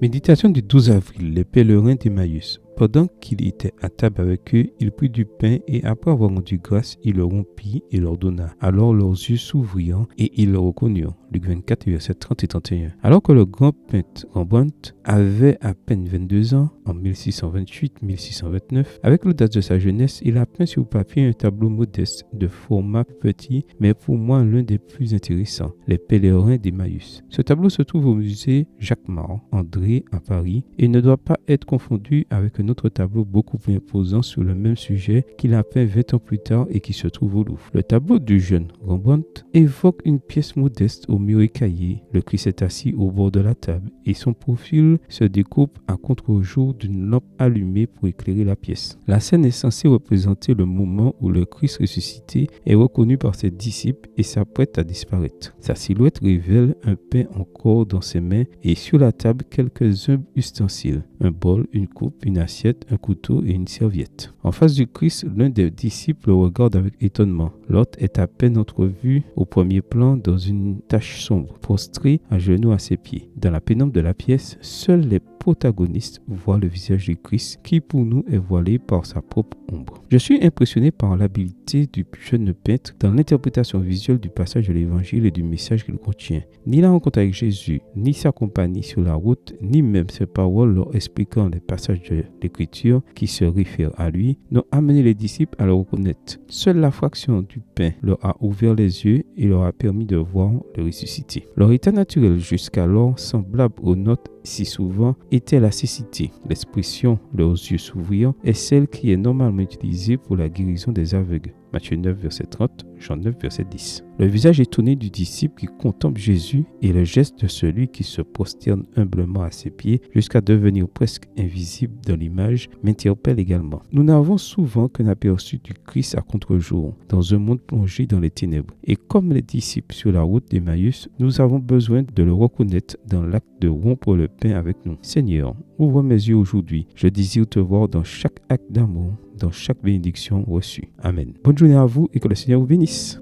Méditation du 12 avril, les pèlerins d'Emmaüs. Pendant qu'il était à table avec eux, il prit du pain et après avoir rendu grâce, il le rompit et leur donna. Alors leurs yeux s'ouvrirent et ils le reconnurent. Luc 24, versets 30 et 31. Alors que le grand peintre Rembrandt avait à peine 22 ans, en 1628-1629, avec l'audace de sa jeunesse, il a peint sur papier un tableau modeste de format petit, mais pour moi l'un des plus intéressants, les pèlerins d'Emmaüs. Ce tableau se trouve au musée Jacquemart, André, à Paris, et ne doit pas être confondu avec un autre tableau beaucoup plus imposant sur le même sujet qu'il a peint 20 ans plus tard et qui se trouve au Louvre. Le tableau du jeune Rembrandt évoque une pièce modeste au mur écaillé. Le Christ est assis au bord de la table et son profil se découpe à contre-jour d'une lampe allumée pour éclairer la pièce. La scène est censée représenter le moment où le Christ ressuscité est reconnu par ses disciples et s'apprête à disparaître. Sa silhouette révèle un pain encore dans ses mains et sur la table quelques humbles ustensiles, un bol, une coupe, une assiette, un couteau et une serviette. En face du Christ, l'un des disciples le regarde avec étonnement. L'autre est à peine entrevu au premier plan dans une tache sombre, prostré à genoux à ses pieds. Dans la pénombre de la pièce, seuls les protagonistes voient le visage du Christ qui pour nous est voilé par sa propre ombre. Je suis impressionné par l'habileté du jeune peintre dans l'interprétation visuelle du passage de l'évangile et du message qu'il contient. Ni la rencontre avec Jésus, ni sa compagnie sur la route, ni même ses paroles leur expliquant les passages de l'écriture qui se réfèrent à lui, n'ont amené les disciples à le reconnaître. Seule la fraction du pain leur a ouvert les yeux et leur a permis de voir le ressuscité. Leur état naturel jusqu'alors semblable aux nôtres si souvent était la cécité. L'expression « leurs yeux s'ouvrirent » est celle qui est normalement utilisée pour la guérison des aveugles. Matthieu 9, verset 30, Jean 9, verset 10. Le visage étonné du disciple qui contemple Jésus et le geste de celui qui se prosterne humblement à ses pieds jusqu'à devenir presque invisible dans l'image m'interpelle également. Nous n'avons souvent qu'un aperçu du Christ à contre-jour, dans un monde plongé dans les ténèbres. Et comme les disciples sur la route d'Emmaüs, nous avons besoin de le reconnaître dans l'acte de rompre le pain avec nous. Seigneur, ouvre mes yeux aujourd'hui. Je désire te voir dans chaque acte d'amour, dans chaque bénédiction reçue. Amen. Bonne journée à vous et que le Seigneur vous bénisse.